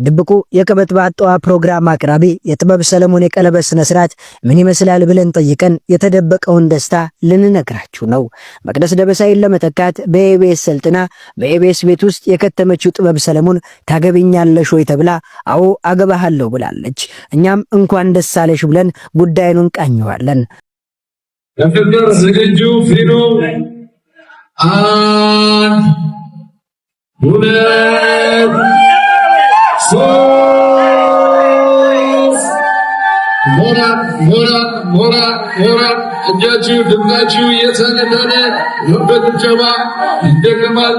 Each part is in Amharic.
ድብቁ የቀበጥ ባጣዋ ፕሮግራም አቅራቢ የጥበብ ሰለሞን የቀለበት ስነ ስርዓት ምን ይመስላል ብለን ጠይቀን የተደበቀውን ደስታ ልንነግራችሁ ነው። መቅደስ ደበሳይን ለመተካት በኢቢኤስ ሰልጥና በኢቢኤስ ቤት ውስጥ የከተመችው ጥበብ ሰለሞን ታገቢኛለሽ ወይ ተብላ አዎ አገባሃለሁ ብላለች። እኛም እንኳን ደስ አለሽ ብለን ጉዳዩን እንቃኘዋለን። ለፍቅር ዝግጁ ፊኑ ሁለት ሞራ እጃችሁ ድምጣችሁ እየተነደነ በጭብጨባ ይደገማል።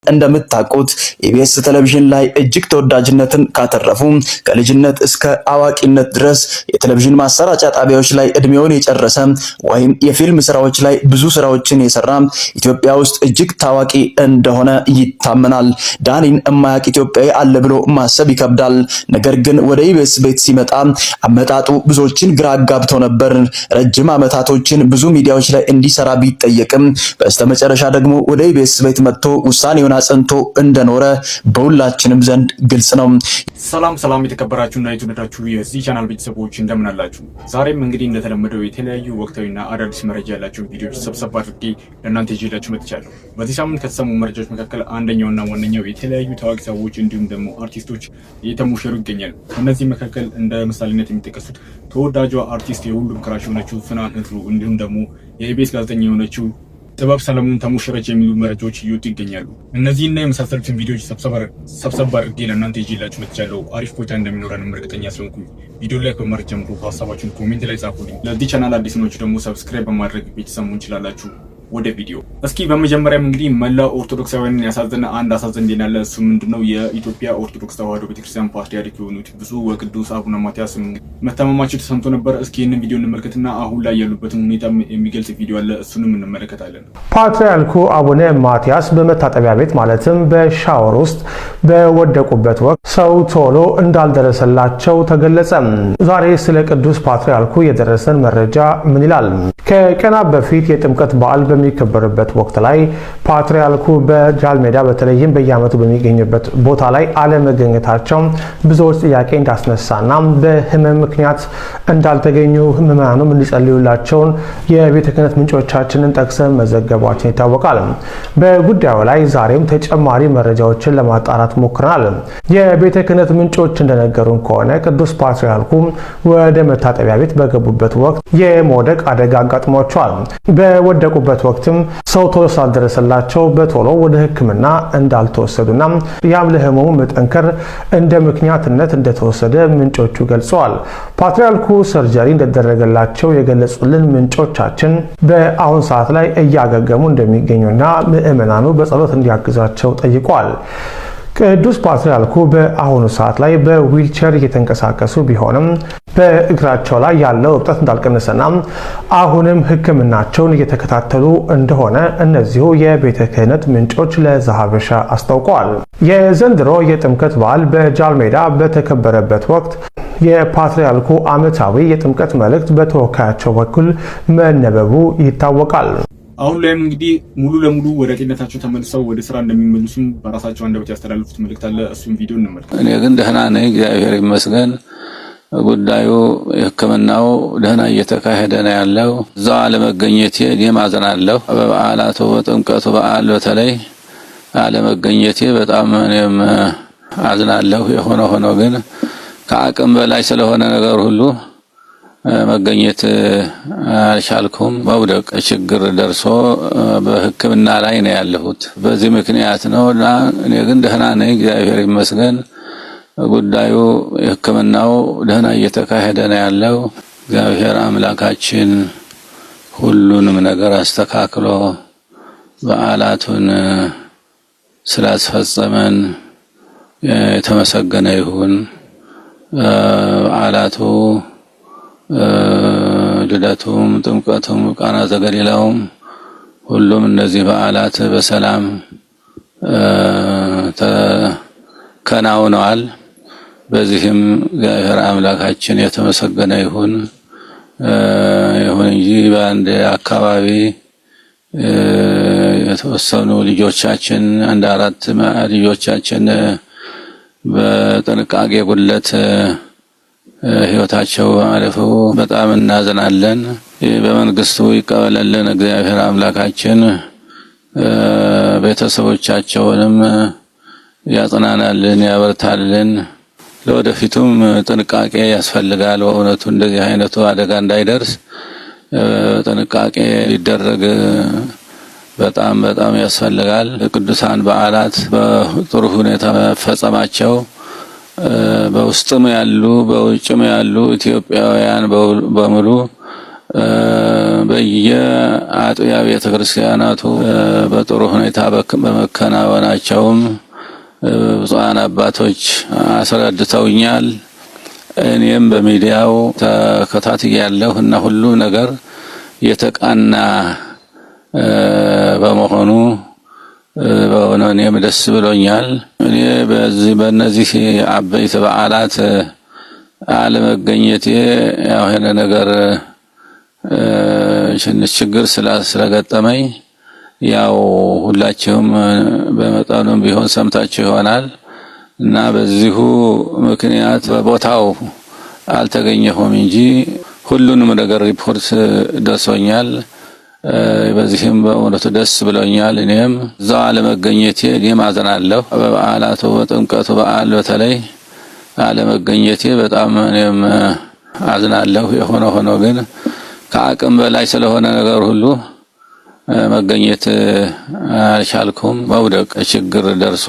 እንደምታውቁት ኢቢኤስ ቴሌቪዥን ላይ እጅግ ተወዳጅነትን ካተረፉ ከልጅነት እስከ አዋቂነት ድረስ የቴሌቪዥን ማሰራጫ ጣቢያዎች ላይ እድሜውን የጨረሰ ወይም የፊልም ስራዎች ላይ ብዙ ስራዎችን የሰራ ኢትዮጵያ ውስጥ እጅግ ታዋቂ እንደሆነ ይታመናል። ዳኒን የማያውቅ ኢትዮጵያዊ አለ ብሎ ማሰብ ይከብዳል። ነገር ግን ወደ ኢቢኤስ ቤት ሲመጣ አመጣጡ ብዙዎችን ግራ አጋብቶ ነበር። ረጅም ዓመታቶችን ብዙ ሚዲያዎች ላይ እንዲሰራ ቢጠየቅም በስተመጨረሻ ደግሞ ወደ ኢቢኤስ ቤት መጥቶ ውሳኔውን አጽንቶ እንደኖረ በሁላችንም ዘንድ ግልጽ ነው። ሰላም የተከበራችሁና የተወደዳችሁ የዚህ ቻናል ቤተሰቦች እንደምን አላችሁ? ዛሬም እንግዲህ እንደተለመደው የተለያዩ ወቅታዊና አዳዲስ መረጃ ያላቸው ቪዲዮዎች ሰብሰብ አድርጌ ለእናንተ ይዤላችሁ መጥቻለሁ። በዚህ ሳምንት ከተሰሙ መረጃዎች መካከል አንደኛውና ዋነኛው የተለያዩ ታዋቂ ሰዎች እንዲሁም ደግሞ አርቲስቶች እየተሞሸሩ ይገኛሉ። ከነዚህ መካከል እንደ ምሳሌነት የሚጠቀሱት ተወዳጇ አርቲስት የሁሉም ክራሽ የሆነችው ፍናን ህዝሩ እንዲሁም ደግሞ የኢቢኤስ ጋዜጠኛ የሆነችው ጥበብ ሰለሞን ተሞሸረች የሚሉ መረጃዎች እየወጡ ይገኛሉ። እነዚህና የመሳሰሉትን ቪዲዮዎች ሰብሰብ አድርጌ ለእናንተ ይዤላችሁ መጥቻለሁ። አሪፍ ቆይታ እንደሚኖረንም እርግጠኛ ስለሆንኩኝ ቪዲዮ ላይ በማድረግ ጀምሮ ሀሳባችሁን ኮሜንት ላይ ጻፉልኝ። ለዚህ ቻናል አዲስ ናችሁ ደግሞ ሰብስክራይብ በማድረግ ቤተሰብ መሆን ትችላላችሁ። ወደ ቪዲዮ እስኪ በመጀመሪያም እንግዲህ መላው ኦርቶዶክሳውያንን ያሳዘነ አንድ አሳዘን ዜና አለ። እሱ ምንድነው? የኢትዮጵያ ኦርቶዶክስ ተዋሕዶ ቤተክርስቲያን ፓትርያርክ የሆኑት ብፁዕ ወቅዱስ አቡነ ማትያስ መታመማቸው ተሰምቶ ነበር። እስኪ ይህንን ቪዲዮ እንመልከትና አሁን ላይ ያሉበትን ሁኔታ የሚገልጽ ቪዲዮ አለ፣ እሱንም እንመለከታለን። ፓትርያርኩ አቡነ ማትያስ በመታጠቢያ ቤት ማለትም በሻወር ውስጥ በወደቁበት ወቅት ሰው ቶሎ እንዳልደረሰላቸው ተገለጸ። ዛሬ ስለ ቅዱስ ፓትርያርኩ የደረሰን መረጃ ምን ይላል? ከቀናት በፊት የጥምቀት በዓል በሚከበርበት ወቅት ላይ ፓትርያርኩ በጃልሜዳ በተለይም በየዓመቱ በሚገኙበት ቦታ ላይ አለመገኘታቸው ብዙዎች ጥያቄ እንዳስነሳና በህመም ምክንያት እንዳልተገኙ ምዕመናኑም እንዲጸልዩላቸውን የቤተ ክህነት ምንጮቻችንን ጠቅሰን መዘገባችን ይታወቃል። በጉዳዩ ላይ ዛሬም ተጨማሪ መረጃዎችን ለማጣራት ሞክረናል። የቤተ ክህነት ምንጮች እንደነገሩን ከሆነ ቅዱስ ፓትርያርኩ ወደ መታጠቢያ ቤት በገቡበት ወቅት የመውደቅ አደጋ አጋጥሟቸዋል። በወደቁበት ወቅትም ሰው ቶሎ ስላልደረሰላቸው በቶሎ ወደ ሕክምና እንዳልተወሰዱና ያም ለህመሙ መጠንከር እንደ ምክንያትነት እንደተወሰደ ምንጮቹ ገልጸዋል። ፓትርያርኩ ሰርጀሪ እንደተደረገላቸው የገለጹልን ምንጮቻችን በአሁን ሰዓት ላይ እያገገሙ እንደሚገኙና ምዕመናኑ በጸሎት እንዲያግዛቸው ጠይቀዋል። ቅዱስ ፓትርያርኩ በአሁኑ ሰዓት ላይ በዊልቸር እየተንቀሳቀሱ ቢሆንም በእግራቸው ላይ ያለው እብጠት እንዳልቀነሰና አሁንም ሕክምናቸውን እየተከታተሉ እንደሆነ እነዚሁ የቤተ ክህነት ምንጮች ለዛሀበሻ አስታውቀዋል። የዘንድሮ የጥምቀት በዓል በጃልሜዳ በተከበረበት ወቅት የፓትርያርኩ ዓመታዊ የጥምቀት መልእክት በተወካያቸው በኩል መነበቡ ይታወቃል። አሁን ላይም እንግዲህ ሙሉ ለሙሉ ወደ ጤንነታቸው ተመልሰው ወደ ስራ እንደሚመልሱም በራሳቸው አንደበት ያስተላልፉት መልእክት አለ። እሱም ቪዲዮ እንመልከት። እኔ ግን ደህና ነኝ፣ እግዚአብሔር ይመስገን። ጉዳዩ የሕክምናው ደህና እየተካሄደ ነው ያለው። እዛው አለመገኘቴ እኔም አዝናለሁ። በበዓላቱ በጥምቀቱ በዓል በተለይ አለመገኘቴ በጣም እኔም አዝናለሁ። የሆነ ሆኖ ግን ከአቅም በላይ ስለሆነ ነገር ሁሉ መገኘት አልቻልኩም። መውደቅ ችግር ደርሶ በሕክምና ላይ ነው ያለሁት። በዚህ ምክንያት ነውና እኔ ግን ደህና ነኝ፣ እግዚአብሔር ይመስገን። ጉዳዩ የሕክምናው ደህና እየተካሄደ ነው ያለው። እግዚአብሔር አምላካችን ሁሉንም ነገር አስተካክሎ በዓላቱን ስላስፈጸመን የተመሰገነ ይሁን። በዓላቱ ልደቱም ጥምቀቱም ቃና ዘገሊላውም ሁሉም እነዚህ በዓላት በሰላም ተከናውነዋል። በዚህም እግዚአብሔር አምላካችን የተመሰገነ ይሁን። ይሁን እንጂ በአንድ አካባቢ የተወሰኑ ልጆቻችን አንድ 4 ልጆቻችን በጥንቃቄ ጉድለት ህይወታቸው ማለፉ በጣም እናዝናለን። በመንግስቱ ይቀበለልን እግዚአብሔር አምላካችን፣ ቤተሰቦቻቸውንም ያጽናናልን፣ ያበርታልን። ለወደፊቱም ጥንቃቄ ያስፈልጋል። በእውነቱ እንደዚህ አይነቱ አደጋ እንዳይደርስ ጥንቃቄ ሊደረግ በጣም ያስፈልጋል። ቅዱሳን በዓላት በጥሩ ሁኔታ መፈጸማቸው በውስጥም ያሉ በውጭም ያሉ ኢትዮጵያውያን በሙሉ በየአጥቢያ ቤተክርስቲያናቱ በጥሩ ሁኔታ በመከናወናቸውም ብፁዓን አባቶች አስረድተውኛል። እኔም በሚዲያው ተከታትያለሁ እና ሁሉ ነገር የተቃና በመሆኑ እኔም ደስ ብሎኛል። እኔ በእነዚህ አበይት በዓላት አለመገኘቴ ያው የሆነ ነገር ችግር ስለገጠመኝ ያው ሁላችሁም በመጠኑም ቢሆን ሰምታችሁ ይሆናል እና በዚሁ ምክንያት በቦታው አልተገኘሁም እንጂ ሁሉንም ነገር ሪፖርት ደርሶኛል። በዚህም በእውነቱ ደስ ብሎኛል። እኔም እዛው አለመገኘቴ እኔም አዝናለሁ። በበዓላቱ በጥምቀቱ በዓል በተለይ አለመገኘቴ በጣም እኔም አዝናለሁ። የሆነ ሆኖ ግን ከአቅም በላይ ስለሆነ ነገር ሁሉ መገኘት አልቻልኩም። መውደቅ ችግር ደርሶ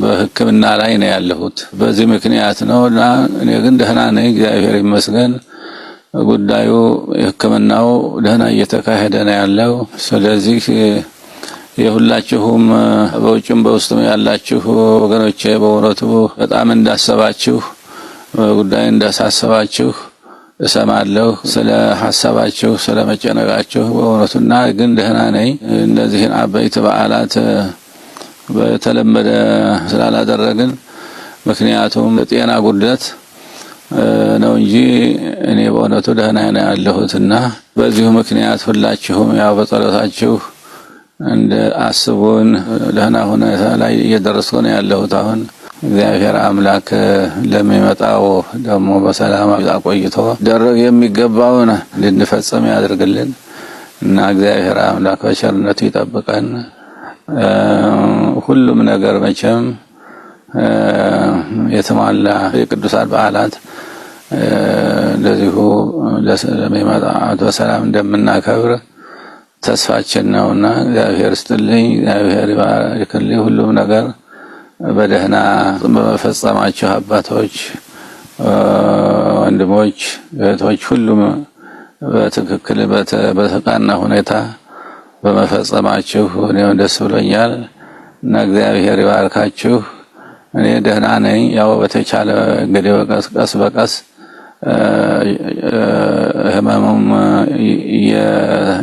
በሕክምና ላይ ነው ያለሁት። በዚህ ምክንያት ነውና እኔ ግን ደህና ነኝ፣ እግዚአብሔር ይመስገን። ጉዳዩ የሕክምናው ደህና እየተካሄደ ነው ያለው። ስለዚህ የሁላችሁም በውጭም በውስጥም ያላችሁ ወገኖቼ በእውነቱ በጣም እንዳሰባችሁ ጉዳይ እንዳሳሰባችሁ እሰማለሁ። ስለ ሐሳባችሁ ስለ መጨነቃችሁ በእውነቱና ግን ደህና ነኝ። እነዚህን አበይት በዓላት በተለመደ ስላላደረግን ምክንያቱም ጤና ጉድለት ነው እንጂ እኔ በእውነቱ ደህና ነኝ ያለሁትና በዚሁ ምክንያት ሁላችሁም ያው በጸሎታችሁ እንደ አስቡን ደህና ሁኔታ ላይ እየደረስኩ ነው ያለሁት። አሁን እግዚአብሔር አምላክ ለሚመጣው ደግሞ በሰላም አቆይቶ ደረግ የሚገባውን ልንፈጽም ያድርግልን እና እግዚአብሔር አምላክ በቸርነቱ ይጠብቀን። ሁሉም ነገር መቼም የተሟላ የቅዱሳን በዓላት እንደዚሁ ለሚመጣው በሰላም እንደምናከብር ተስፋችን ነውና እግዚአብሔር ይስጥልኝ፣ እግዚአብሔር ይባርክልኝ። ሁሉም ነገር በደህና በመፈጸማችሁ አባቶች፣ ወንድሞች፣ እህቶች ሁሉም በትክክል በተቃና ሁኔታ በመፈጸማችሁ እኔም ደስ ብሎኛል እና እግዚአብሔር ይባርካችሁ። እኔ ደህና ነኝ። ያው በተቻለ እንግዲህ ቀስ በቀስ ህመሙም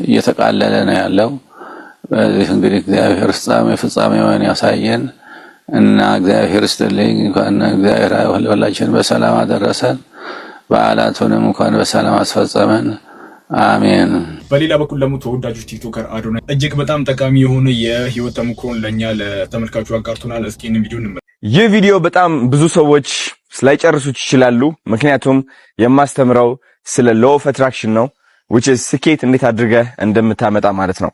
እየተቃለለ ነው ያለው። በዚህ እንግዲህ እግዚአብሔር ፍጻሜውን ያሳየን እና እግዚአብሔር ይስጥልኝ። እንኳን እግዚአብሔር ሁላችን በሰላም አደረሰን፣ በዓላቱንም እንኳን በሰላም አስፈጸመን። አሜን። በሌላ በኩል ደግሞ ተወዳጁ ቲክቶከር አዶናይ እጅግ በጣም ጠቃሚ የሆነ የህይወት ተሞክሮን ለኛ ለተመልካቹ አጋርቶናል። እስኪ ቪዲዮ እንመልከት። ይህ ቪዲዮ በጣም ብዙ ሰዎች ስላይጨርሱት ይችላሉ። ምክንያቱም የማስተምረው ስለ ሎው ኦፍ አትራክሽን ነው which is ስኬት እንዴት አድርገህ እንደምታመጣ ማለት ነው።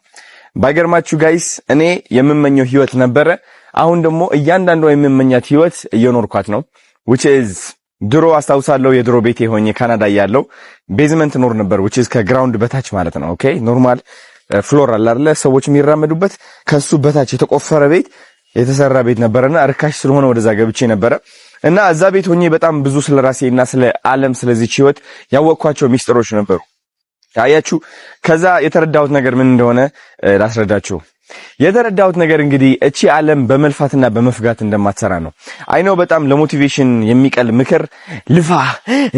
ባይገርማችሁ ጋይስ እኔ የምመኘው ህይወት ነበረ። አሁን ደግሞ እያንዳንዷ የምመኛት ህይወት እየኖርኳት ነው which is ድሮ አስታውሳለሁ የድሮ ቤቴ ሆኜ ካናዳ ያለው ቤዝመንት ኖር ነበር which is ከግራውንድ በታች ማለት ነው። ኦኬ ኖርማል ፍሎር አለ አይደለ ሰዎች የሚራመዱበት ከሱ በታች የተቆፈረ ቤት የተሰራ ቤት ነበርና አርካሽ ስለሆነ ወደዛ ገብቼ ነበረ እና እዛ ቤት ሆኜ በጣም ብዙ ስለራሴና ስለ ዓለም ስለዚህ ህይወት ያወቅኳቸው ሚስጥሮች ነበሩ። ታያችሁ ከዛ የተረዳሁት ነገር ምን እንደሆነ ላስረዳችሁ። የተረዳሁት ነገር እንግዲህ እቺ ዓለም በመልፋትና በመፍጋት እንደማትሰራ ነው። አይነው በጣም ለሞቲቬሽን የሚቀል ምክር ልፋ፣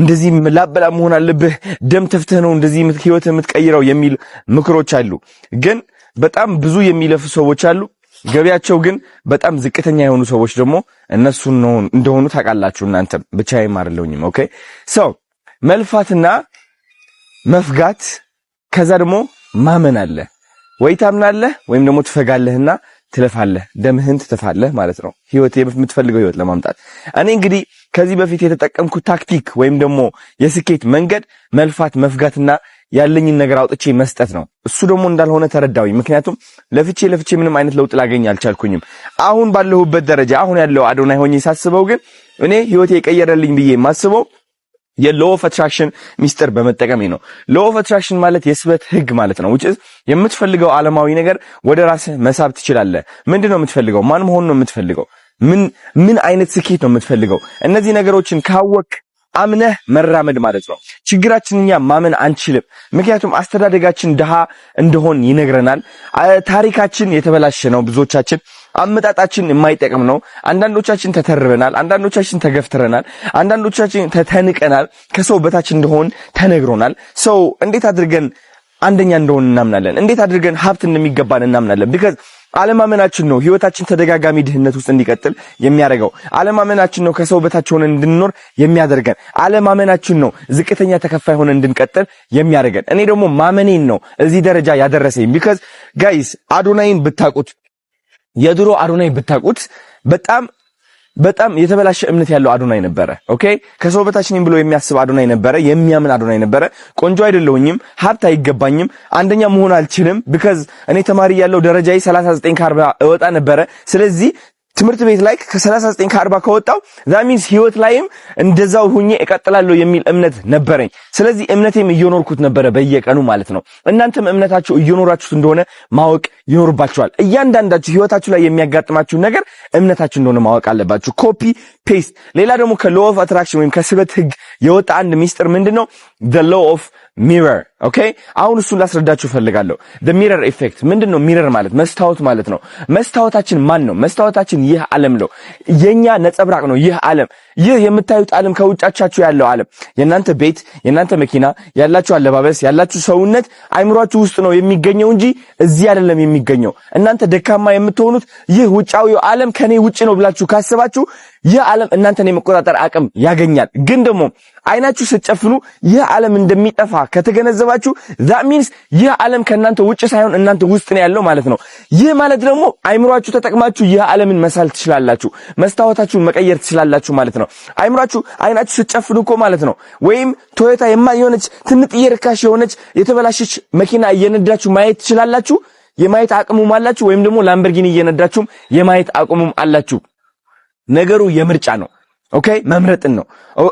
እንደዚህ ላበላ መሆን አለብህ፣ ደም ተፍተህ ነው እንደዚህ ህይወት የምትቀይረው የሚል ምክሮች አሉ። ግን በጣም ብዙ የሚለፉ ሰዎች አሉ። ገቢያቸው ግን በጣም ዝቅተኛ የሆኑ ሰዎች ደግሞ እነሱ እንደሆኑ ታውቃላችሁ። እናንተም ብቻዬም አይደለሁኝም። ኦኬ ሶ መልፋትና መፍጋት፣ ከዛ ደግሞ ማመን አለ። ወይ ታምናለህ ወይም ደግሞ ትፈጋለህና ትለፋለህ፣ ደምህን ትተፋለህ ማለት ነው ህይወት የምትፈልገው ህይወት ለማምጣት። እኔ እንግዲህ ከዚህ በፊት የተጠቀምኩት ታክቲክ ወይም ደግሞ የስኬት መንገድ መልፋት፣ መፍጋትና ያለኝን ነገር አውጥቼ መስጠት ነው። እሱ ደግሞ እንዳልሆነ ተረዳሁኝ። ምክንያቱም ለፍቼ ምንም አይነት ለውጥ ላገኝ አልቻልኩኝም። አሁን ባለሁበት ደረጃ አሁን ያለው አዶናይ ሆኜ ሳስበው ግን እኔ ህይወቴ የቀየረልኝ ብዬ የማስበው የሎው ኦፍ አትራክሽን ሚስጥር በመጠቀሜ ነው። ሎው ኦፍ አትራክሽን ማለት የስበት ህግ ማለት ነው። which is የምትፈልገው ዓለማዊ ነገር ወደ ራስህ መሳብ ትችላለህ። ምንድነው የምትፈልገው? ማን መሆን ነው የምትፈልገው? ምን አይነት ስኬት ነው የምትፈልገው? እነዚህ ነገሮችን ካወቅ አምነህ መራመድ ማለት ነው። ችግራችን እኛ ማመን አንችልም። ምክንያቱም አስተዳደጋችን ድሃ እንደሆን ይነግረናል። ታሪካችን የተበላሸ ነው። ብዙዎቻችን አመጣጣችን የማይጠቅም ነው። አንዳንዶቻችን ተተርበናል፣ አንዳንዶቻችን ተገፍትረናል፣ አንዳንዶቻችን ተንቀናል። ከሰው በታች እንደሆን ተነግሮናል። ሰው እንዴት አድርገን አንደኛ እንደሆን እናምናለን? እንዴት አድርገን ሀብት እንደሚገባን እናምናለን? because አለማመናችን ነው ህይወታችን ተደጋጋሚ ድህነት ውስጥ እንዲቀጥል የሚያደርገው። አለማመናችን ነው ከሰው በታች ሆነን እንድንኖር የሚያደርገን። አለማመናችን ነው ዝቅተኛ ተከፋይ ሆነን እንድንቀጥል የሚያደርገን። እኔ ደግሞ ማመኔን ነው እዚህ ደረጃ ያደረሰኝ። because guys አዶናይን ብታቁት፣ የድሮ አዶናይ ብታቁት በጣም የተበላሸ እምነት ያለው አዶናይ ነበረ። ኦኬ ከሰው በታች ነኝ ብሎ የሚያስብ አዶናይ ነበረ። የሚያምን አዶናይ ነበረ። ቆንጆ አይደለሁኝም፣ ሀብት አይገባኝም፣ አንደኛ መሆን አልችልም። because እኔ ተማሪ ያለው ደረጃዬ 39 ከ40 እወጣ ነበረ። ስለዚህ ትምህርት ቤት ላይ ከ39 ከ40 ከወጣው that means ህይወት ላይም እንደዛው ሁኜ እቀጥላለሁ የሚል እምነት ነበረኝ። ስለዚህ እምነቴም እየኖርኩት ነበረ በየቀኑ ማለት ነው። እናንተም እምነታችሁ እየኖራችሁት እንደሆነ ማወቅ ይኖርባችኋል። እያንዳንዳችሁ ህይወታችሁ ላይ የሚያጋጥማችሁ ነገር እምነታችሁ እንደሆነ ማወቅ አለባችሁ። ኮፒ ፔስት። ሌላ ደግሞ ከሎው ኦፍ አትራክሽን ወይም ከስበት ህግ የወጣ አንድ ሚስጥር ምንድነው? the law of mirror። ኦኬ አሁን እሱን ላስረዳችሁ ፈልጋለሁ። the mirror effect ምንድነው? ሚረር ማለት መስታወት ማለት ነው። መስታወታችን ማን ነው? መስታወታችን ይህ ዓለም ነው። የኛ ነጸብራቅ ነው ይህ ዓለም። ይህ የምታዩት ዓለም ከውጫቻችሁ ያለው ዓለም የናንተ ቤት፣ የናንተ መኪና፣ ያላችሁ አለባበስ፣ ያላችሁ ሰውነት አይምሯችሁ ውስጥ ነው የሚገኘው እንጂ እዚህ አይደለም የሚገኘው። እናንተ ደካማ የምትሆኑት ይህ ውጫዊው ዓለም ከኔ ውጪ ነው ብላችሁ ካሰባችሁ ይህ ዓለም እናንተን የመቆጣጠር አቅም ያገኛል። ግን ደግሞ አይናችሁ ስትጨፍኑ ይህ ዓለም እንደሚጠፋ ከተገነዘባችሁ that means ይህ ዓለም ከእናንተ ውጪ ሳይሆን እናንተ ውስጥ ነው ያለው ማለት ነው። ይህ ማለት ደግሞ አይምሯችሁ ተጠቅማችሁ ይህ ዓለምን መሳል ትችላላችሁ፣ መስታወታችሁን መቀየር ትችላላችሁ ማለት ነው። አይናችሁ ስትጨፍኑ እኮ ማለት ነው ወይም ቶዮታ የማይሆነች ትንጥዬ ርካሽ የሆነች የተበላሸች መኪና እየነዳችሁ ማየት ትችላላችሁ፣ የማየት አቅሙም አላችሁ። ወይም ደግሞ ላምበርጊኒ እየነዳችሁም የማየት አቅሙም አላችሁ። ነገሩ የምርጫ ነው። ኦኬ መምረጥን ነው።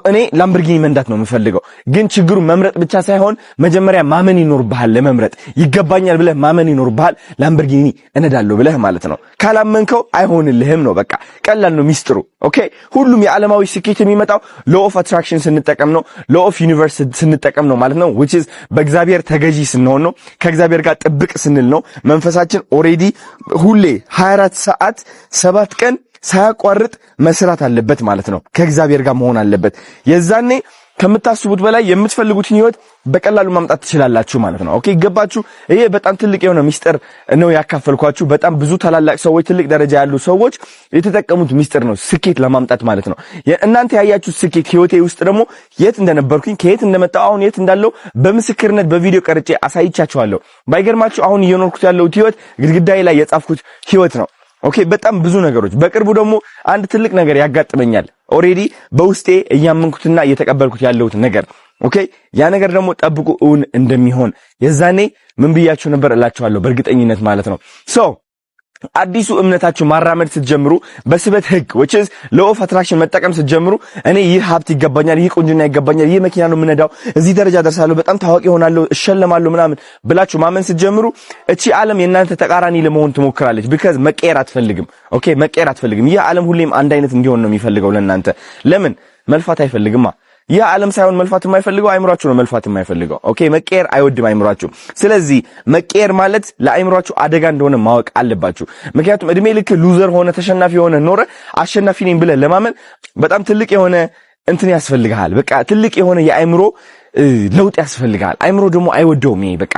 እኔ ላምበርጊኒ መንዳት ነው የምፈልገው። ግን ችግሩ መምረጥ ብቻ ሳይሆን መጀመሪያ ማመን ይኖርብሃል። ለመምረጥ ይገባኛል ብለህ ማመን ይኖርብሃል። ላምበርጊኒ እነዳለሁ ብለህ ማለት ነው። ካላመንከው አይሆንልህም ነው። በቃ ቀላል ነው ሚስጥሩ። ኦኬ ሁሉም የዓለማዊ ስኬት የሚመጣው ሎው ኦፍ አትራክሽን ስንጠቀም ነው። ሎው ኦፍ ዩኒቨርስ ስንጠቀም ነው ማለት ነው። which is በእግዚአብሔር ተገዢ ስንሆን ነው። ከእግዚአብሔር ጋር ጥብቅ ስንል ነው። መንፈሳችን ኦሬዲ ሁሌ 24 ሰዓት 7 ቀን ሳያቋርጥ መስራት አለበት ማለት ነው። ከእግዚአብሔር ጋር መሆን አለበት። የዛኔ ከምታስቡት በላይ የምትፈልጉትን ህይወት በቀላሉ ማምጣት ትችላላችሁ ማለት ነው። ኦኬ ገባችሁ? ይሄ በጣም ትልቅ የሆነ ሚስጥር ነው ያካፈልኳችሁ። በጣም ብዙ ታላላቅ ሰዎች፣ ትልቅ ደረጃ ያሉ ሰዎች የተጠቀሙት ሚስጥር ነው ስኬት ለማምጣት ማለት ነው። እናንተ ያያችሁት ስኬት ህይወቴ ውስጥ ደግሞ የት እንደነበርኩኝ ከየት እንደመጣሁ አሁን የት እንዳለው በምስክርነት በቪዲዮ ቀርጬ አሳይቻችኋለሁ። ባይገርማችሁ አሁን እየኖርኩት ያለሁት ህይወት ግድግዳዬ ላይ የጻፍኩት ህይወት ነው። ኦኬ በጣም ብዙ ነገሮች። በቅርቡ ደግሞ አንድ ትልቅ ነገር ያጋጥመኛል። ኦሬዲ በውስጤ እያመንኩትና እየተቀበልኩት ያለሁት ነገር ኦኬ ያ ነገር ደግሞ ጠብቁ እውን እንደሚሆን የዛኔ ምን ብያችሁ ነበር እላችኋለሁ በእርግጠኝነት ማለት ነው። አዲሱ እምነታችሁ ማራመድ ስትጀምሩ በስበት ህግ which is law of attraction መጠቀም ስትጀምሩ እኔ ይህ ሀብት ይገባኛል፣ ይህ ቁንጅና ይገባኛል፣ ይህ መኪና ነው የምነዳው፣ እዚህ ደረጃ ደርሳለሁ፣ በጣም ታዋቂ ሆናለሁ፣ እሸለማለሁ ምናምን ብላችሁ ማመን ስትጀምሩ እቺ ዓለም የእናንተ ተቃራኒ ለመሆን ትሞክራለች። because መቀየር አትፈልግም። ኦኬ መቀየር አትፈልግም። ይህ ዓለም ሁሌም አንድ አይነት እንዲሆን ነው የሚፈልገው ለእናንተ። ለምን መልፋት አይፈልግማ። ይህ ዓለም ሳይሆን መልፋት የማይፈልገው አይምሯችሁ ነው። መልፋት የማይፈልገው ኦኬ መቀየር አይወድም አይምሯችሁ። ስለዚህ መቀየር ማለት ለአይምሯችሁ አደጋ እንደሆነ ማወቅ አለባችሁ። ምክንያቱም እድሜ ልክ ሉዘር ሆነ ተሸናፊ ሆነ ኖረ አሸናፊ ነኝ ብለህ ለማመን በጣም ትልቅ የሆነ እንትን ያስፈልጋል። በቃ ትልቅ የሆነ የአይምሮ ለውጥ ያስፈልጋል። አይምሮ ደግሞ አይወደውም። ይሄ በቃ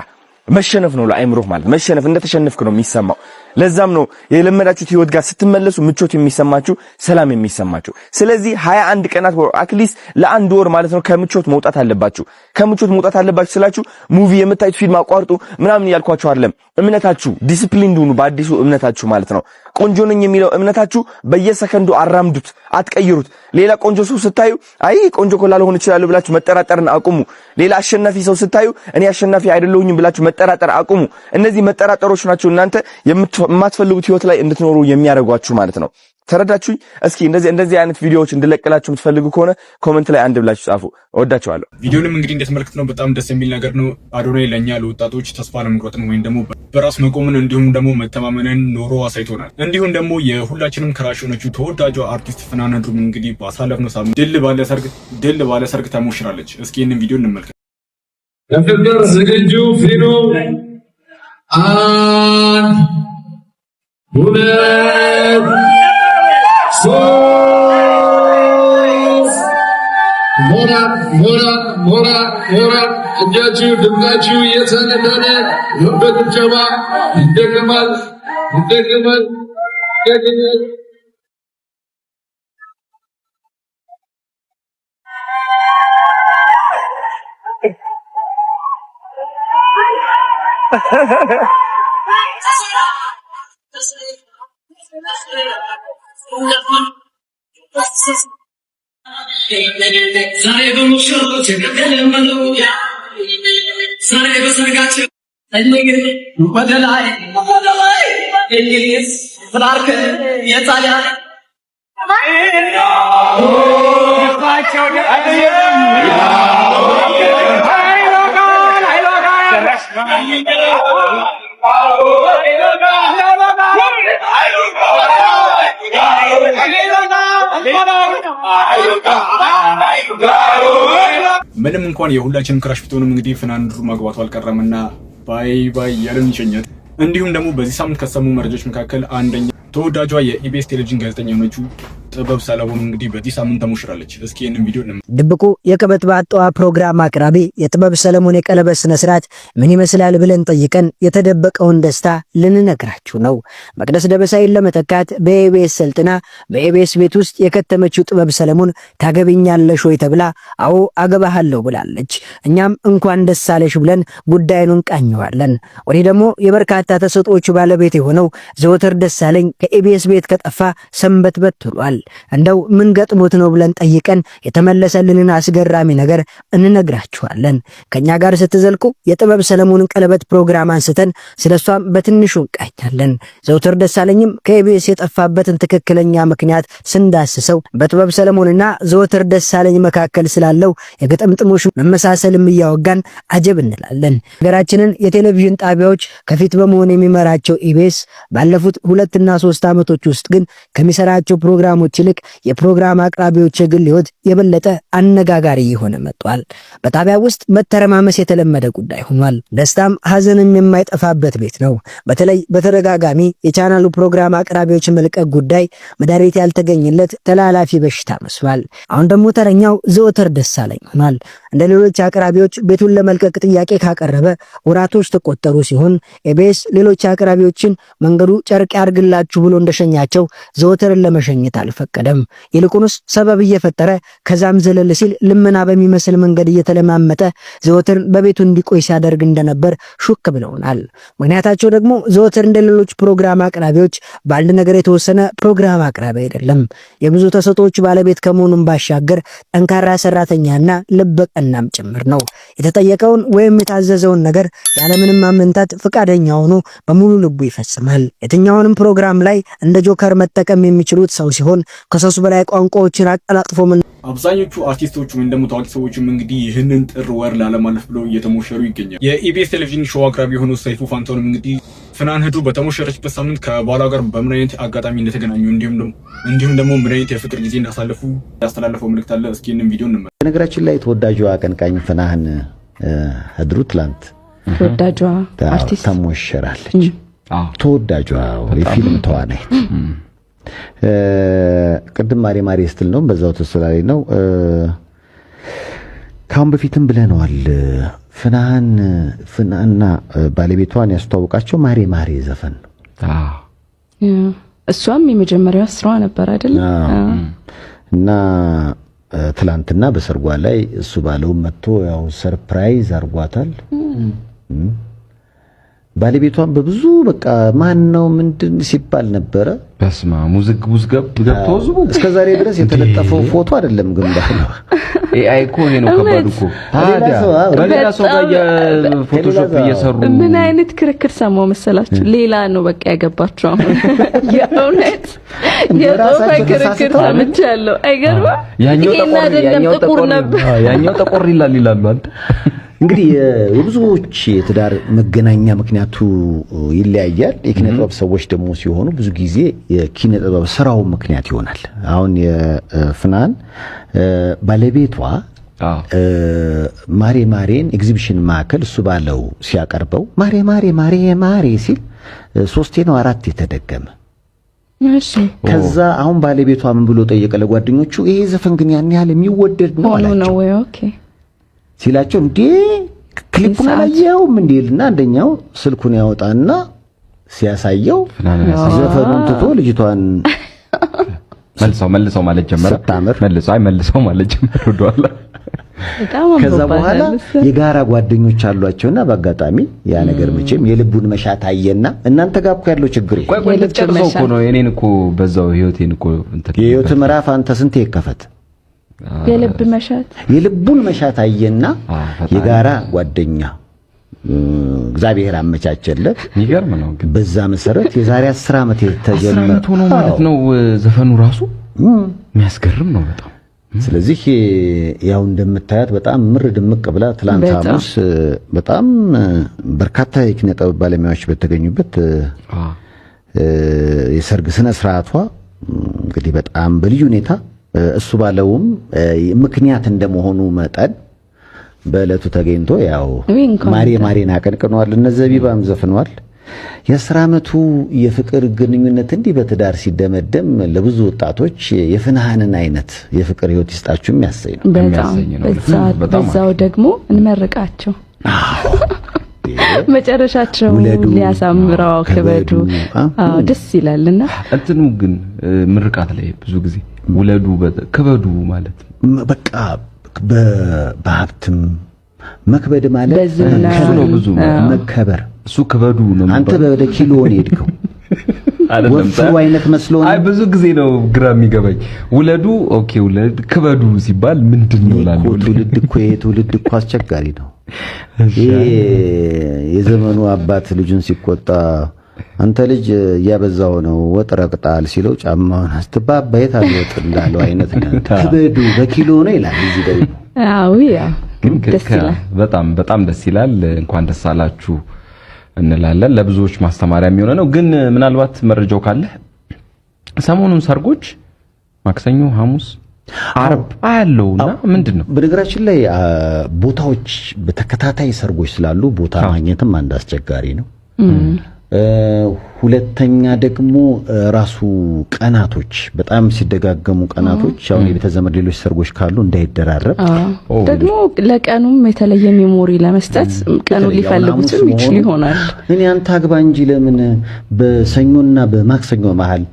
መሸነፍ ነው ለአይምሮ ማለት መሸነፍ እንደተሸነፍክ ነው የሚሰማው። ለዛም ነው የለመዳችሁት ህይወት ጋር ስትመለሱ ምቾት የሚሰማችሁ፣ ሰላም የሚሰማችሁ። ስለዚህ 21 ቀናት አትሊስት ለአንድ ወር ማለት ነው ከምቾት መውጣት አለባችሁ። ከምቾት መውጣት አለባችሁ ስላችሁ ሙቪ የምታዩት ፊልም አቋርጡ ምናምን ያልኳችሁ አይደለም። እምነታችሁ ዲሲፕሊን ሁኑ፣ በአዲሱ እምነታችሁ ማለት ነው። ቆንጆ ነኝ የሚለው እምነታችሁ በየሰከንዱ አራምዱት፣ አትቀይሩት። ሌላ ቆንጆ ሰው ስታዩ አይ ቆንጆ እኮ ላልሆን ይችላል ብላችሁ መጠራጠርን አቁሙ። ሌላ አሸናፊ ሰው ስታዩ እኔ አሸናፊ አይደለሁኝም ብላችሁ መጠራጠር አቁሙ። እነዚህ መጠራጠሮች ናቸው እናንተ የማትፈልጉት ህይወት ላይ እንድትኖሩ የሚያደርጓችሁ ማለት ነው። ተረዳችሁኝ? እስኪ እንደዚህ አይነት ቪዲዮዎች እንድለቅላችሁ የምትፈልጉ ከሆነ ኮሜንት ላይ አንድ ብላችሁ ጻፉ። እወዳችኋለሁ። ቪዲዮንም እንግዲህ እንደተመለከትነው በጣም ደስ የሚል ነገር ነው። አዶናይ ለኛ ለወጣቶች ተስፋ ለመቁረጥን ወይም ደግሞ በራስ መቆምን እንዲሁም ደግሞ መተማመንን ኖሮ አሳይቶናል። እንዲሁም ደግሞ የሁላችንም ክራሽ ሆነችው ተወዳጇ አርቲስት ፍናን ህዱም እንግዲህ ባሳለፍነው ሳምንት ድል ባለ ሰርግ ተሞሽራለች። እስኪ ይህንን ቪዲዮ እንመልከት። ለፍቅር ዝግጁ ፊኑ 1 2 ሞራ እጃችሁ ድምጣችሁ እየተነደነ በጭብጨባ ይደገማል። ዛሬ በሙሽሮች ከተለመኑ ዛሬ በሰርጋቸው ወደ ላይ እንግሊዝ ፍራንክ የጣሊያን ምንም እንኳን የሁላችንም ክራሽ ብትሆንም እንግዲህ ፍናን ህዱም ማግባቱ አልቀረምና ባይ ባይ ያለን ይሸኛል። እንዲሁም ደግሞ በዚህ ሳምንት ከሰሙ መረጃዎች መካከል አንደኛ ተወዳጇ የኢቢኤስ ቴሌቪዥን ጋዜጠኛ የሆነችው ጥበብ ሰለሞን እንግዲህ በዚህ ሳምንት ተሞሽራለች። እስኪ ይህንን ቪዲዮ ድብቁ የቀበጥ ባጣዋ ፕሮግራም አቅራቢ የጥበብ ሰለሞን የቀለበት ስነ ስርዓት ምን ይመስላል ብለን ጠይቀን የተደበቀውን ደስታ ልንነግራችሁ ነው። መቅደስ ደበሳይን ለመተካት በኢቢኤስ ሰልጥና በኢቢኤስ ቤት ውስጥ የከተመችው ጥበብ ሰለሞን ታገቢኛለሽ ወይ ተብላ አዎ አገባሃለሁ ብላለች። እኛም እንኳን ደስ አለሽ ብለን ጉዳዩን እንቃኘዋለን። ወዲህ ደግሞ የበርካታ ተሰጥኦች ባለቤት የሆነው ዘወትር ደሳለኝ ከኢቢኤስ ቤት ከጠፋ ሰንበትበት ብሏል። እንደው ምን ገጥሞት ነው ብለን ጠይቀን የተመለሰልንን አስገራሚ ነገር እንነግራችኋለን። ከኛ ጋር ስትዘልቁ የጥበብ ሰለሞንን ቀለበት ፕሮግራም አንስተን ስለሷም በትንሹ እንቃኛለን። ዘውትር ደሳለኝም ከኢቢኤስ የጠፋበትን ትክክለኛ ምክንያት ስንዳስሰው በጥበብ ሰለሞንና ዘውትር ደሳለኝ መካከል ስላለው የግጥምጥሞሽ መመሳሰልም እያወጋን አጀብ እንላለን። ሀገራችንን የቴሌቪዥን ጣቢያዎች ከፊት በመሆን የሚመራቸው ኢቢኤስ ባለፉት 2 እና 3 ዓመቶች ውስጥ ግን ከሚሰራቸው ፕሮግራሞች ይልቅ የፕሮግራም አቅራቢዎች የግል ህይወት የበለጠ አነጋጋሪ የሆነ መጥቷል። በጣቢያ ውስጥ መተረማመስ የተለመደ ጉዳይ ሆኗል። ደስታም ሀዘንም የማይጠፋበት ቤት ነው። በተለይ በተደጋጋሚ የቻናሉ ፕሮግራም አቅራቢዎች መልቀቅ ጉዳይ መድኃኒት ያልተገኘለት ተላላፊ በሽታ መስሏል። አሁን ደግሞ ተረኛው ዘወትር ደሳለኝ ሆኗል። እንደ ሌሎች አቅራቢዎች ቤቱን ለመልቀቅ ጥያቄ ካቀረበ ወራቶች ተቆጠሩ ሲሆን ኢቢኤስ ሌሎች አቅራቢዎችን መንገዱ ጨርቅ ያርግላችሁ ብሎ እንደሸኛቸው ዘወትርን ለመሸኘት አልፈቀደም። ይልቁንስ ሰበብ እየፈጠረ ከዛም ዘለል ሲል ልመና በሚመስል መንገድ እየተለማመጠ ዘወትር በቤቱ እንዲቆይ ሲያደርግ እንደነበር ሹክ ብለውናል። ምክንያታቸው ደግሞ ዘወትር እንደሌሎች ፕሮግራም አቅራቢዎች በአንድ ነገር የተወሰነ ፕሮግራም አቅራቢ አይደለም። የብዙ ተሰጦች ባለቤት ከመሆኑም ባሻገር ጠንካራ ሰራተኛና ልበቀናም ጭምር ነው። የተጠየቀውን ወይም የታዘዘውን ነገር ያለምንም ማመንታት ፈቃደኛ ሆኖ በሙሉ ልቡ ይፈጽማል። የትኛውንም ፕሮግራም ላይ እንደ ጆከር መጠቀም የሚችሉት ሰው ሲሆን ከ3 በላይ ቋንቋዎችን አቀላጥፎ አብዛኞቹ አርቲስቶች ወይም ደግሞ ታዋቂ ሰዎችም እንግዲህ ይህንን ጥር ወር ላለማለፍ ብለው እየተሞሸሩ ይገኛል። የኢቢኤስ ቴሌቪዥን ሾው አቅራቢ የሆነው ሰይፉ ፋንታሁንም እንግዲህ ፍናን ህዱ በተሞሸረችበት ሳምንት ከባሏ ጋር በምን አይነት አጋጣሚ እንደተገናኙ እንዲሁም ደግሞ ምን አይነት የፍቅር ጊዜ እንዳሳለፉ ያስተላለፈው መልእክት አለ። እስኪ ይህንን ቪዲዮ እንመልከት። በነገራችን ላይ ተወዳጇ አቀንቃኝ ፍናን ህዱ ትላንት ተወዳጇ አርቲስት ተሞሸራለች። ተወዳጇ የፊልም ተዋናይት ቅድም ማሪ ስትል ነው በዛው ተስላላይ ነው። ካሁን በፊትም ብለናል። ፍናንና ባለቤቷን ያስተዋወቃቸው ማሪ ዘፈን ነው። እሷም የመጀመሪያው ስራዋ ነበር አይደል? እና ትላንትና በሰርጓ ላይ እሱ ባለው መጥቶ ያው ሰርፕራይዝ አርጓታል። ባለቤቷን በብዙ በቃ ማን ነው ምንድን ሲባል ነበረ። በስማ ሙዝግ ገብቶ ዝቡ እስከዛሬ ድረስ የተለጠፈው ፎቶ አይደለም ግን ባለው ኤአይ እኮ ነው ከባድ እኮ ታዲያ በሌላ ሰው ጋር ፎቶሾፕ እየሰሩ ምን አይነት ክርክር ሰማው መሰላችሁ? ሌላ ነው በቃ ያገባቸው አሁን የእውነት የጦፈ ክርክር ሰምቻለሁ። አይገርም? ያኛው ጥቁር ነበር ያኛው ጥቁር ይላሉ አንተ እንግዲህ የብዙዎች የትዳር መገናኛ ምክንያቱ ይለያያል። የኪነ ጥበብ ሰዎች ደግሞ ሲሆኑ ብዙ ጊዜ የኪነ ጥበብ ስራው ምክንያት ይሆናል። አሁን የፍናን ባለቤቷ ማሬን ኤግዚቢሽን ማዕከል እሱ ባለው ሲያቀርበው ማሬ ሲል 3 ነው 4 የተደገመ። እሺ ከዛ አሁን ባለቤቷ ምን ብሎ ጠየቀ ለጓደኞቹ፣ ይሄ ዘፈን ግን ያን ያህል የሚወደድ ነው አላቸው። ኦኬ ሲላቸው እንዴ ክሊፑን አላየውም እንዴልና አንደኛው ስልኩን ያወጣና ሲያሳየው ዘፈኑን ትቶ ልጅቷን መልሰው ማለት ጀመረ። መልሰው ማለት ጀመረ ወደኋላ። ከዛ በኋላ የጋራ ጓደኞች አሏቸውና በአጋጣሚ ያ ነገር መቼም የልቡን መሻት አየና እናንተ ጋር እኮ ያለው ችግር ይሄ ቆይ ልትጨርሰው እኮ ነው። የኔን እኮ በዛው ህይወቴን እኮ የህይወት ምዕራፍ አንተ ስንት ይከፈት የልቡን መሻት አየና የጋራ ጓደኛ እግዚአብሔር አመቻቸለት። ይገርም ነው ግን በዛ መሰረት የዛሬ 10 ዓመት የተጀመረ ነው ማለት ነው ዘፈኑ ራሱ የሚያስገርም ነው በጣም። ስለዚህ ያው እንደምታያት በጣም ምር ድምቅ ብላ ትላንት ሐሙስ በጣም በርካታ የኪነ ጥበብ ባለሙያዎች በተገኙበት የሰርግ ስነ ስርዓቷ እንግዲህ በጣም በልዩ ሁኔታ እሱ ባለውም ምክንያት እንደመሆኑ መጠን በእለቱ ተገኝቶ ያው ማሬን አቀንቅኗል። እነ ዘቢባም ዘፍኗል። የ10 ዓመቱ የፍቅር ግንኙነት እንዲህ በትዳር ሲደመደም ለብዙ ወጣቶች የፍናሃንን አይነት የፍቅር ህይወት ይስጣችሁ የሚያሰኝ ነው። በዛው ደግሞ እንመርቃቸው መጨረሻቸው ሊያሳምረው ከበዱ ደስ ይላልና እንትኑ ግን ምርቃት ላይ ብዙ ጊዜ ውለዱ ከበዱ ማለት በቃ በሀብትም መክበድ ማለት እሱ ነው። ብዙ መከበር እሱ ከበዱ ነው። አንተ በወደ ኪሎ ነው ሄድከው ወፍሩ አይነት መስሎ ነው። አይ ብዙ ጊዜ ነው ግራ የሚገባኝ ውለዱ ኦኬ ውለድ ከበዱ ሲባል ምንድነው ላለው ትውልድ እኮ አስቸጋሪ ነው። የዘመኑ አባት ልጁን ሲቆጣ አንተ ልጅ ያበዛው ነው ወጥ ረቅጣል ሲለው ጫማውን አስተባባየት አልወጥ እንዳለው አይነት ነው። ከበዱ በኪሎ ነው ይላል እዚህ ደግሞ። አዎ ያ በጣም ደስ ይላል። እንኳን ደስ አላችሁ እንላለን። ለብዙዎች ማስተማሪያ የሚሆነ ነው። ግን ምናልባት መረጃው ካለ ሰሞኑን ሰርጎች ማክሰኞ፣ ሐሙስ፣ ዓርብ አያለውና ምንድነው? በነገራችን ላይ ቦታዎች በተከታታይ ሰርጎች ስላሉ ቦታ ማግኘትም አንድ አስቸጋሪ ነው። ሁለተኛ ደግሞ ራሱ ቀናቶች በጣም ሲደጋገሙ ቀናቶች አሁን የቤተ ዘመድ ሌሎች ሰርጎች ካሉ እንዳይደራረብ ደግሞ ለቀኑም የተለየ ሜሞሪ ለመስጠት ቀኑ ሊፈልጉትም ይችል ይሆናል። እኔ አንተ አግባ እንጂ ለምን በሰኞና በማክሰኞ መሃል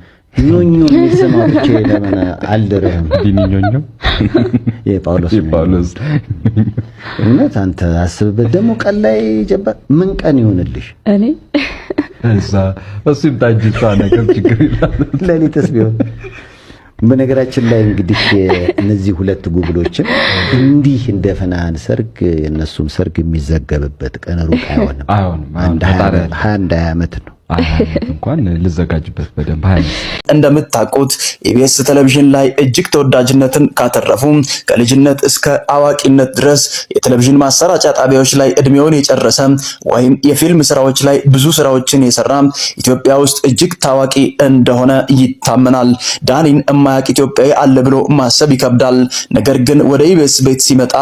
ኞኞ የሚሰማውች ለምን አልደረም? ቢኒኞኞ የጳውሎስ እውነት አንተ አስብበት። ደግሞ ቀን ላይ ጀባ ምን ቀን ይሆንልሽ? እኔ እሱ ይምጣጅታ ነገር ችግር ይላል ለሊትስ ቢሆን። በነገራችን ላይ እንግዲህ እነዚህ ሁለት ጉብሎችን እንዲህ እንደ ፍናን ሰርግ የነሱም ሰርግ የሚዘገብበት ቀን ሩቅ አይሆንም። አንድ 20 ዓመት ነው እንኳን ልዘጋጅበት በደንብ እንደምታውቁት ኢቢኤስ ቴሌቪዥን ላይ እጅግ ተወዳጅነትን ካተረፉ ከልጅነት እስከ አዋቂነት ድረስ የቴሌቪዥን ማሰራጫ ጣቢያዎች ላይ እድሜውን የጨረሰ ወይም የፊልም ስራዎች ላይ ብዙ ስራዎችን የሰራ ኢትዮጵያ ውስጥ እጅግ ታዋቂ እንደሆነ ይታመናል። ዳኒን የማያውቅ ኢትዮጵያዊ አለ ብሎ ማሰብ ይከብዳል። ነገር ግን ወደ ኢቢኤስ ቤት ሲመጣ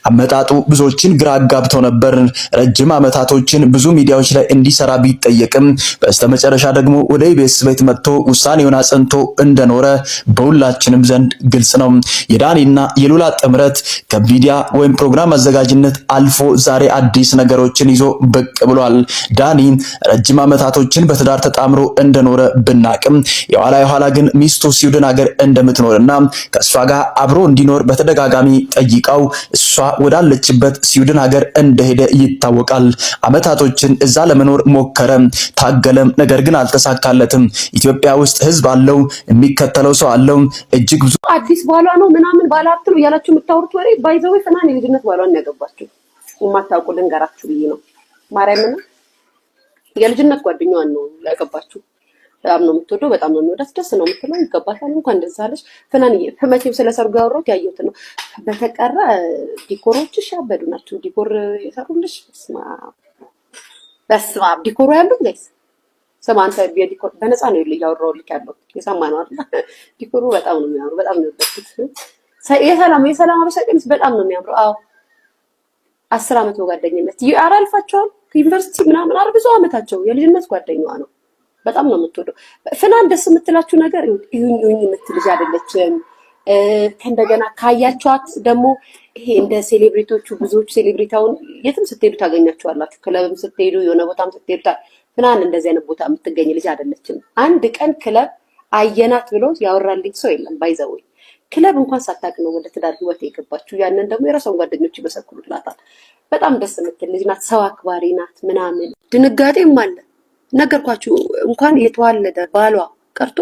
አመጣጡ ብዙዎችን ግራ አጋብተው ነበር። ረጅም ዓመታቶችን ብዙ ሚዲያዎች ላይ እንዲሰራ ቢጠየቅም በስተመጨረሻ ደግሞ ወደ ኢቢኤስ ቤት መጥቶ ውሳኔውን አጽንቶ እንደኖረ በሁላችንም ዘንድ ግልጽ ነው። የዳኒና የሉላ ጥምረት ከሚዲያ ወይም ፕሮግራም አዘጋጅነት አልፎ ዛሬ አዲስ ነገሮችን ይዞ ብቅ ብሏል። ዳኒ ረጅም ዓመታቶችን በትዳር ተጣምሮ እንደኖረ ብናቅም የኋላ ግን ሚስቱ ስዊድን ሀገር እንደምትኖርና ከሷ ጋር አብሮ እንዲኖር በተደጋጋሚ ጠይቀው እሷ ወዳለችበት ስዊድን ሀገር እንደሄደ ይታወቃል። ዓመታቶችን እዛ ለመኖር ሞከረ፣ ታገለም፣ ነገር ግን አልተሳካለትም። ኢትዮጵያ ውስጥ ህዝብ አለው፣ የሚከተለው ሰው አለው። እጅግ ብዙ አዲስ ባሏ ነው ምናምን ባላችሁ ነው ያላችሁ የምታወሩት ወሬ ባይዘው ፍናን የልጅነት ባሏን ያገባችሁ የማታውቁ ልንገራችሁ ብዬ ነው። ማርያምን የልጅነት ጓደኛዋን ነው ያገባችሁ። በጣም ነው የምትወደው፣ በጣም ነው የሚወዳት፣ ደስ ነው የምትለው፣ ይገባታል። እንኳን እንደዛ አለሽ ፍናንዬ። መቼም ስለሰርጉ ያወራሁት ያየሁት ነው። በተቀረ ዲኮሮችሽ ያበዱ ናቸው። ዲኮር የሰሩልሽ በስመ አብ ዲኮሩ ያሉት ጋይስ ስማ አንተ ዲኮር በነፃ ነው ያወራሁልሽ ያለው የሰማነው አይደል? ዲኮሩ በጣም ነው የሚያምረው፣ በጣም ነው የወደድኩት። የሰላም አበሻ በጣም ነው የሚያምረው። አዎ 10 ዓመት በጓደኝነት አልፋቸዋል ዩኒቨርሲቲ ምናምን ብዙ ዓመታቸው የልጅነት ጓደኛዋ ነው። በጣም ነው የምትወደው ፍናን። ደስ የምትላችሁ ነገር ይሁን የምትልጅ አይደለችም። ከእንደገና ካያችኋት ደግሞ ይሄ እንደ ሴሌብሪቲዎቹ ብዙዎች ሴሌብሪቲውን የትም ስትሄዱ ታገኛችኋላችሁ። ክለብም ስትሄዱ የሆነ ቦታም ስትሄዱ ፍናን እንደዚህ አይነት ቦታ የምትገኝ ልጅ አይደለችም። አንድ ቀን ክለብ አየናት ብሎ ያወራልኝ ሰው የለም። ባይዘው ክለብ እንኳን ሳታውቅ ነው ወደ ትዳር ህይወት የገባችው። ያንን ደግሞ የራሷን ጓደኞች ይመሰክሩላታል። በጣም ደስ የምትል ልጅ ናት። ሰው አክባሪ ናት ምናምን። ድንጋጤም አለ ነገርኳችሁ። እንኳን የተዋለደ ባሏ ቀርቶ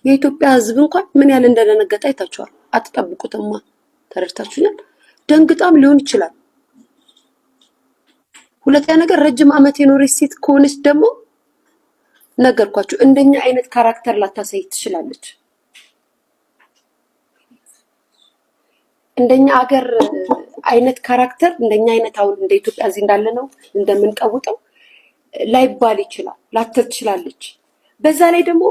የኢትዮጵያ ህዝብ እንኳን ምን ያህል እንደደነገጠ አይታችኋል። አትጠብቁትማ። ተረድታችሁኛል። ደንግጣም ሊሆን ይችላል። ሁለተኛ ነገር ረጅም ዓመት የኖረች ሴት ከሆነች ደግሞ ነገርኳችሁ እንደኛ አይነት ካራክተር ላታሳይ ትችላለች። እንደኛ አገር አይነት ካራክተር እንደኛ አይነት አሁን እንደ ኢትዮጵያ እዚህ እንዳለ ነው እንደምንቀውጠው ላይባል ይችላል። ላትር ትችላለች። በዛ ላይ ደግሞ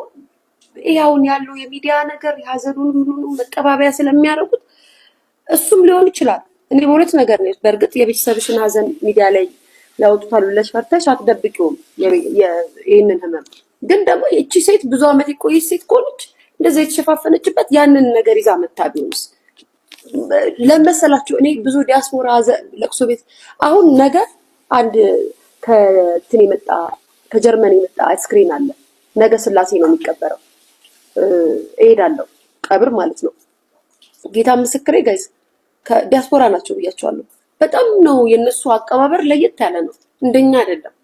ይሄውን ያለው የሚዲያ ነገር ያዘኑን ሁሉ መቀባበያ ስለሚያደርጉት እሱም ሊሆን ይችላል። እኔ በሁለት ነገር ነው። በእርግጥ የቤተሰብሽን ሀዘን ሚዲያ ላይ ያወጡታል ብለሽ ፈርተሽ አትደብቂውም ይሄንን ህመም። ግን ደግሞ እቺ ሴት ብዙ ዓመት የቆየች ሴት ከሆነች እንደዚህ የተሸፋፈነችበት ያንን ነገር ይዛ መታቢውስ ለመሰላችሁ። እኔ ብዙ ዲያስፖራ ለቅሶ ቤት አሁን ነገር አንድ ከትን የመጣ ከጀርመን የመጣ ስክሪን አለ። ነገ ስላሴ ነው የሚቀበረው። እሄዳለሁ ቀብር ማለት ነው። ጌታ ምስክሬ ጋይስ ከዲያስፖራ ናቸው ብያቸዋለሁ። በጣም ነው የነሱ አቀባበር ለየት ያለ ነው፣ እንደኛ አይደለም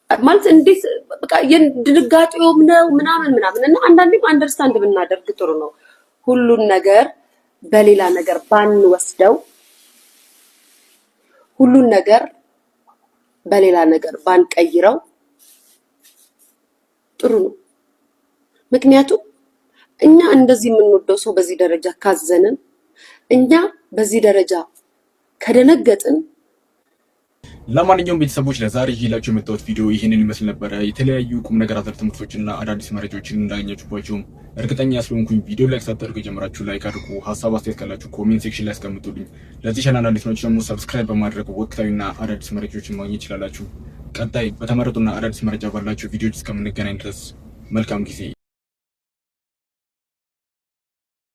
ማለት እንዴት በቃ የድንጋጤውም ነው ምናምን እና አንዳንዴም አንደርስታንድ ብናደርግ ጥሩ ነው። ሁሉን ነገር በሌላ ነገር ባንወስደው፣ ሁሉን ነገር በሌላ ነገር ባንቀይረው ጥሩ ነው። ምክንያቱም እኛ እንደዚህ የምንወደው ሰው በዚህ ደረጃ ካዘንን፣ እኛ በዚህ ደረጃ ከደነገጥን። ለማንኛውም ቤተሰቦች ለዛሬ ይዤላችሁ የመጣሁት ቪዲዮ ይህንን ይመስል ነበረ። የተለያዩ ቁም ነገር አዘል ትምህርቶችና አዳዲስ መረጃዎችን እንዳገኛችሁባቸውም እርግጠኛ ስለሆንኩኝ ቪዲዮ ላይ ሳታደርጉ የጀመራችሁ ላይክ አድርጉ። ሀሳብ አስተያየት ካላችሁ ኮሜንት ሴክሽን ላይ አስቀምጡልኝ። ለዚህ ቻናል አዲስ ናችሁ ደግሞ ሰብስክራይብ በማድረግ ወቅታዊና አዳዲስ መረጃዎችን ማግኘት ይችላላችሁ። ቀጣይ በተመረጡና አዳዲስ መረጃ ባላችሁ ቪዲዮዎች እስከምንገናኝ ድረስ መልካም ጊዜ